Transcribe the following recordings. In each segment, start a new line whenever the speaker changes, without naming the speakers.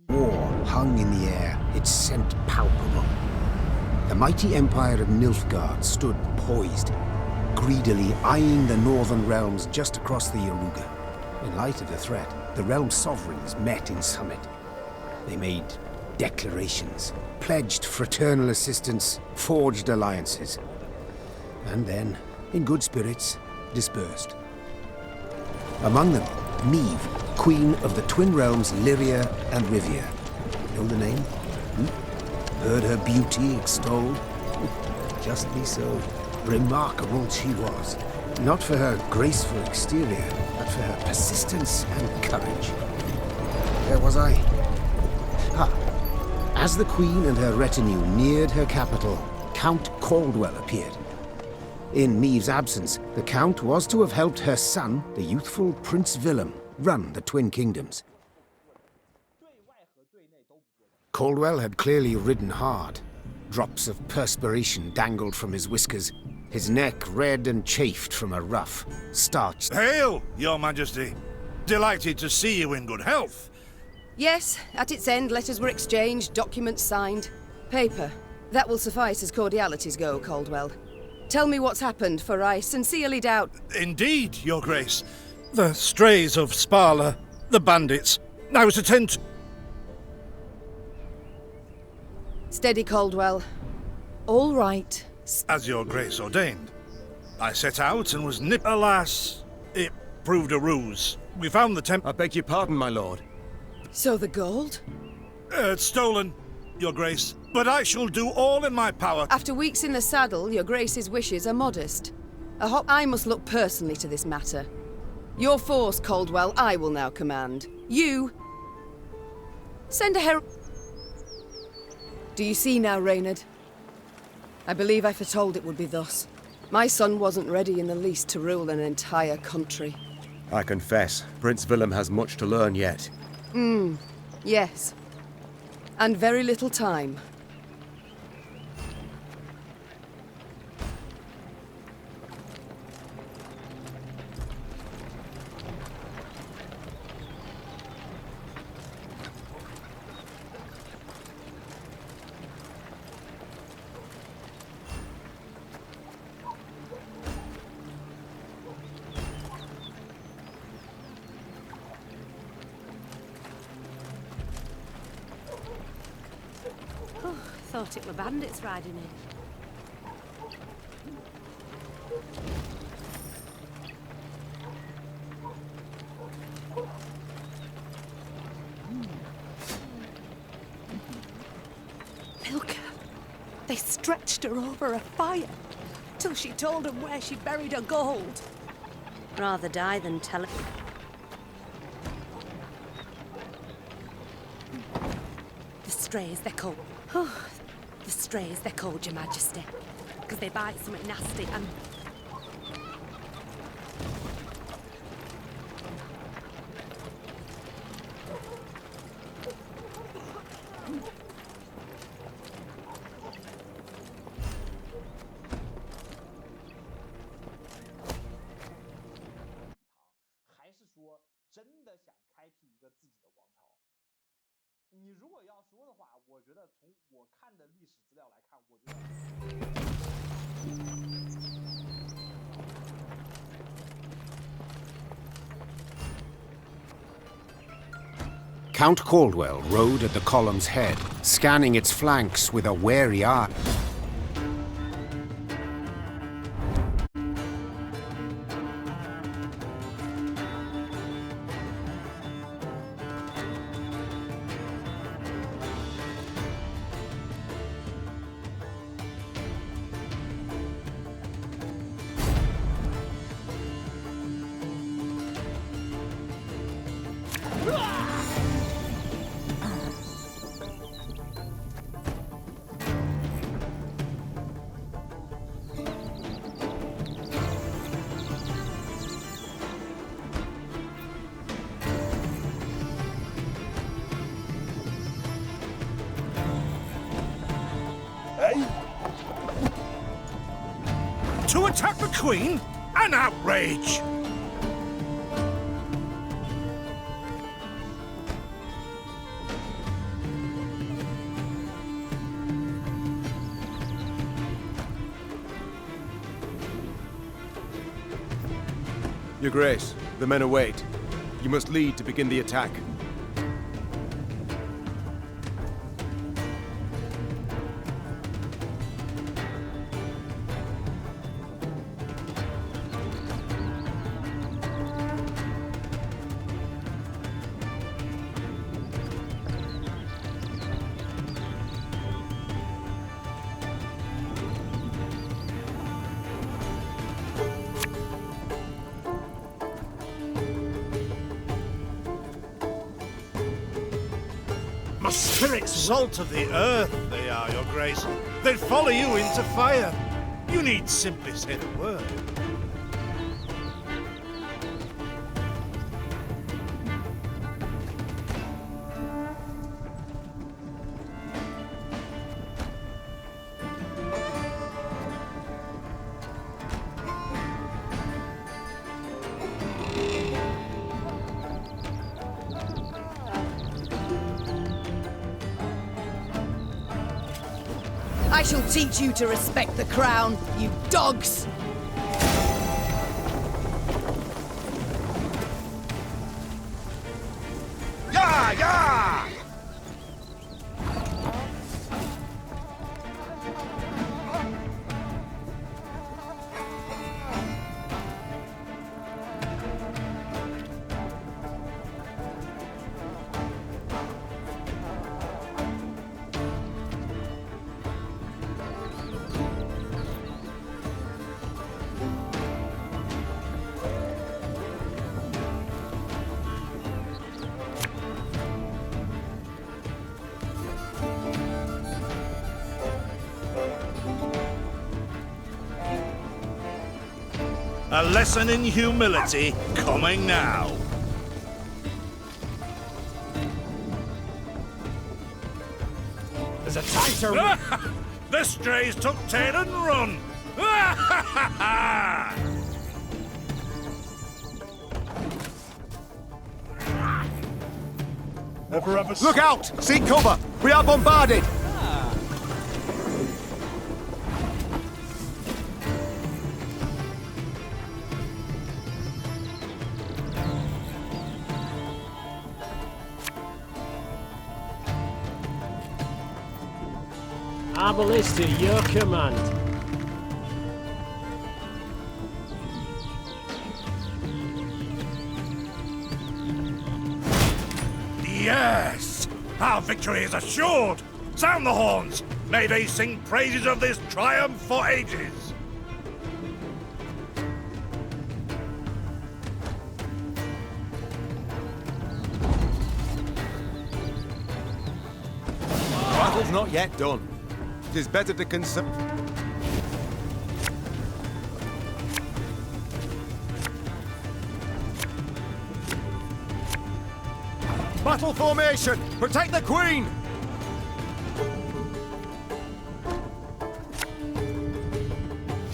War hung in the air, its scent palpable. The mighty empire of Nilfgaard stood poised, greedily eyeing the northern realms just across the Yaruga. In light of the threat, the realm sovereigns met in summit. They made declarations, pledged fraternal assistance, forged alliances, and then, in good spirits, dispersed. Among them, Neve, queen of the twin realms Lyria and Rivia. Know the name? Heard her beauty extolled? Justly so. Remarkable she was. Not for her graceful exterior, but for her persistence and courage. Where was I? As the queen and her retinue neared her capital, Count Caldwell appeared. In Neve's absence, the Count was to have helped her son, the youthful Prince Willem, run the Twin Kingdoms. Caldwell had clearly ridden hard. Drops of perspiration dangled from his whiskers, his neck red and chafed from a rough, starched...
Hail, Your Majesty! Delighted to see you in good health.
Yes, at its end, letters were exchanged, documents signed. Paper. That will suffice as cordialities go, Caldwell. Tell me what's happened, for I sincerely doubt...
Indeed, Your Grace. The strays of Sparla, the bandits. I was attend...
Steady, Caldwell. All right.
As Your Grace ordained. I set out and was nipped. Alas, it proved a ruse. We found the temp...
I beg your pardon, my lord.
So the gold?
It's stolen, Your Grace. But I shall do all in my power...
After weeks in the saddle, Your Grace's wishes are modest. I must look personally to this matter. Your force, Caldwell, I will now command. You... send a herald... Do you see now, Reynard? I believe I foretold it would be thus. My son wasn't ready in the least to rule an entire country.
I confess, Prince Willem has much to learn yet.
Yes. And very little time.
Thought it were bandits riding in.
Milka. They stretched her over a fire till she told them where she buried her gold.
Rather die than tell it.
The strays, they're called. The strays, they're called, Your Majesty. Because they bite something nasty and...
Count Caldwell rode at the column's head, scanning its flanks with a wary eye.
To attack the Queen? An outrage!
Your Grace, the men await. You must lead to begin the attack.
My spirits, salt of the earth, they are, Your Grace. They'd follow you into fire. You need simply say the word.
I shall teach you to respect the crown, you dogs!
Yeah, yeah! A lesson in humility coming now.
There's a tighter.
The strays took tail and run.
Look out! Seek cover! We are bombarded!
Our ballista, your command.
Yes! Our victory is assured! Sound the horns! May they sing praises of this triumph for ages!
Battle's not yet done. It is better to Battle formation! Protect the Queen!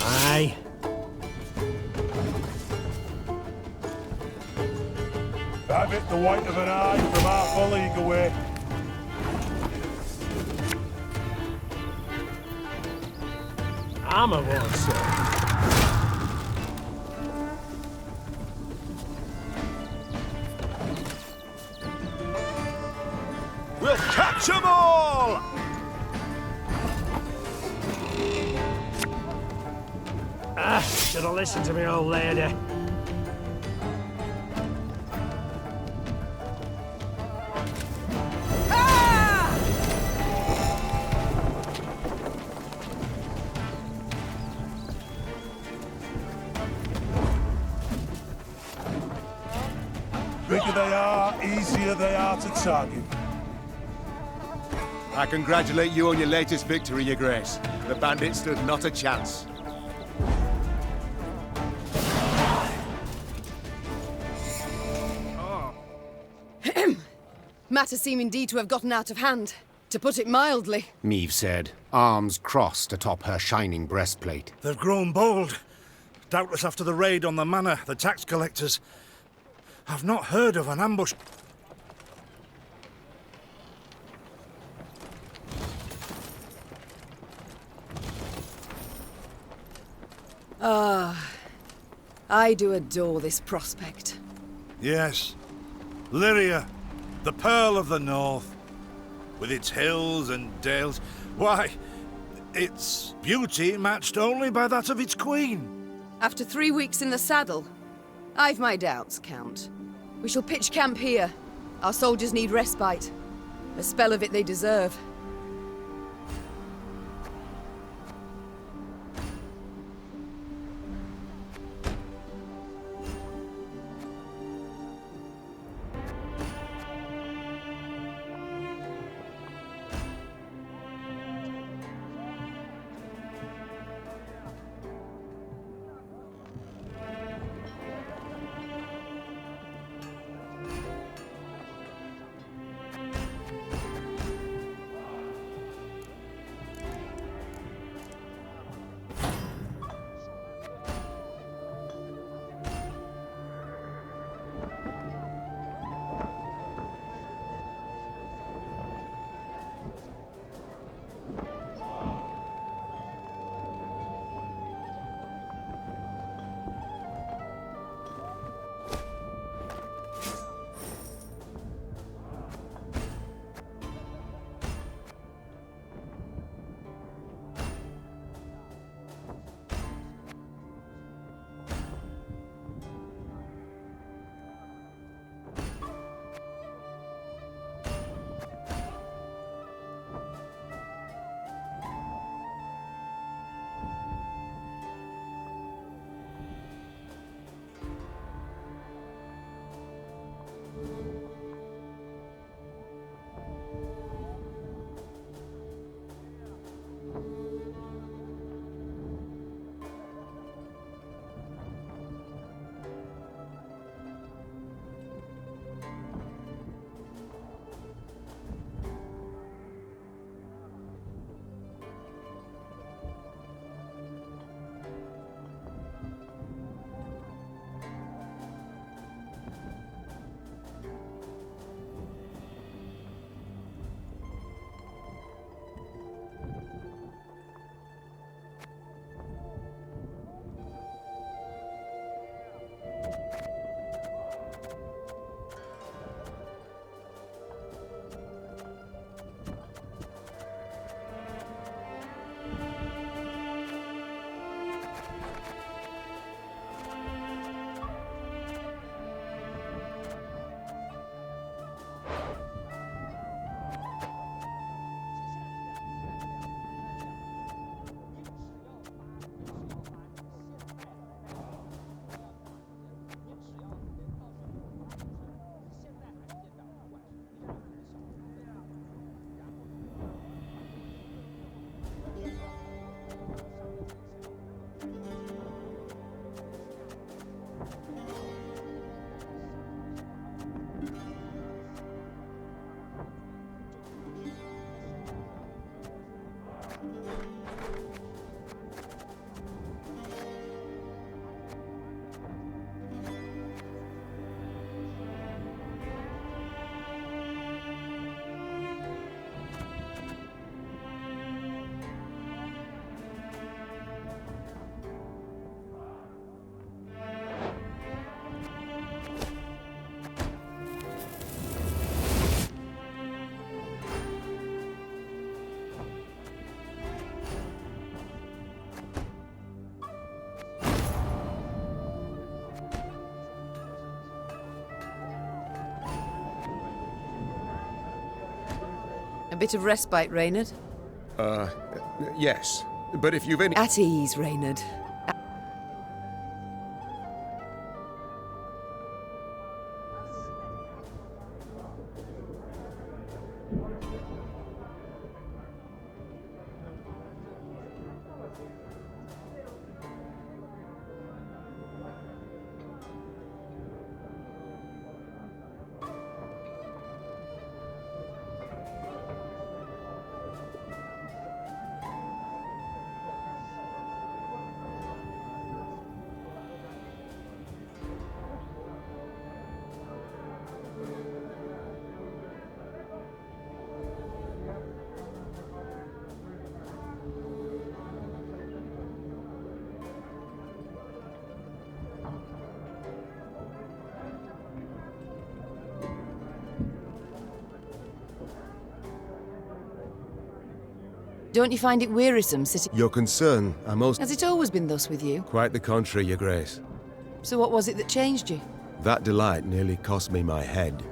Aye.
Have it the white of an eye from half a league away.
Armor won't serve.
We'll catch them all!
Should have listened to me, old lady.
Bigger they are, easier they are to target.
I congratulate you on your latest victory, Your Grace. The bandits stood not a chance.
Matters seem indeed to have gotten out of hand, to put it mildly.
Meve said, arms crossed atop her shining breastplate.
They've grown bold. Doubtless after the raid on the manor, the tax collectors. I've not heard of an ambush.
I do adore this prospect.
Yes. Lyria, the Pearl of the North. With its hills and dales. Why, its beauty matched only by that of its queen.
After 3 weeks in the saddle, I've my doubts, Count. We shall pitch camp here. Our soldiers need respite. A spell of it they deserve. A bit of respite, Reynard?
Yes. But if you've any...
At ease, Reynard. Don't you find it wearisome sitting...
Your concern, I most...
Has it always been thus with you?
Quite the contrary, Your Grace.
So what was it that changed you?
That delight nearly cost me my head.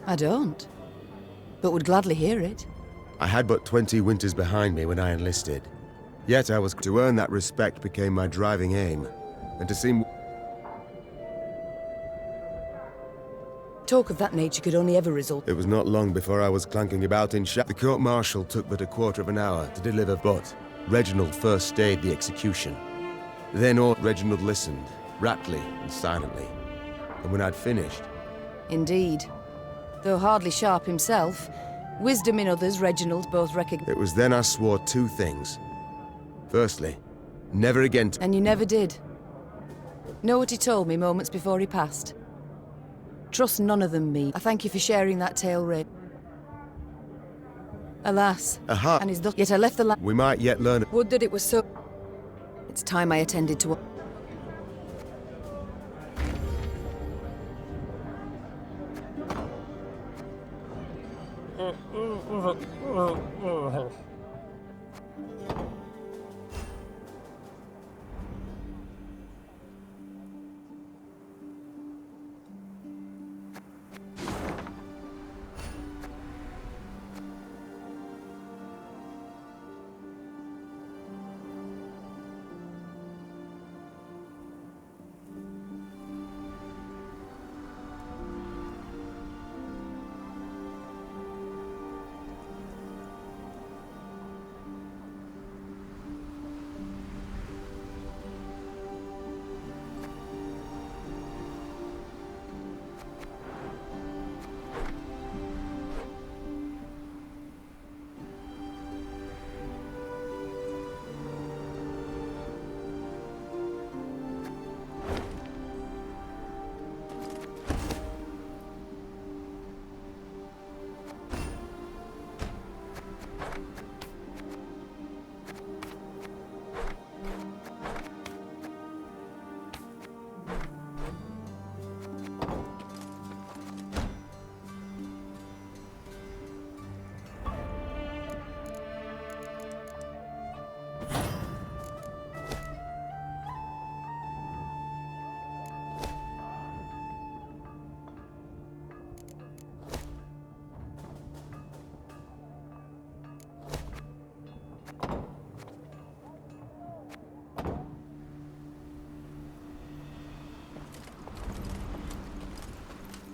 I don't. But would gladly hear it.
I had but 20 winters behind me when I enlisted. Yet I was... To earn that respect became my driving aim. And to seem...
Talk of that nature could only ever result...
It was not long before I was clanking about in The court-martial took but a quarter of an hour to deliver, but Reginald first stayed the execution. Then all... Reginald listened, raptly and silently. And when I'd finished...
Indeed. Though hardly sharp himself, wisdom in others Reginald both recognized.
It was then I swore 2 things. Firstly, never again
And you never did. Know what he told me moments before he passed? Trust none of them me. I thank you for sharing that tale, Ray. Alas,
Aha.
and his yet I left the land.
We might yet learn...
Would that it was so... It's time I attended to...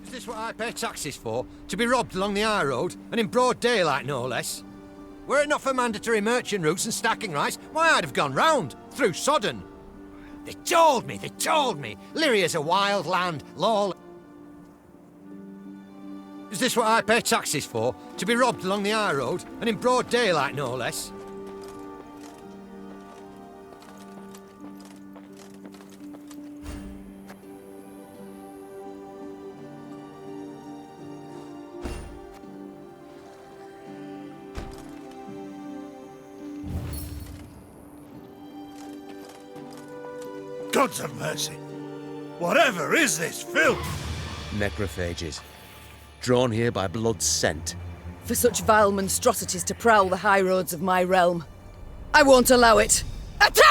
Is this what I pay taxes for? To be robbed along the high road, and in broad daylight, no less? Were it not for mandatory merchant routes and stacking rights, why, I'd have gone round, through Sodden. They told me! Lyria's a wild land, law... Is this what I pay taxes for? To be robbed along the high road, and in broad daylight, no less?
Gods of mercy! Whatever is this filth?
Necrophages. Drawn here by blood's scent.
For such vile monstrosities to prowl the high roads of my realm. I won't allow it. Attack!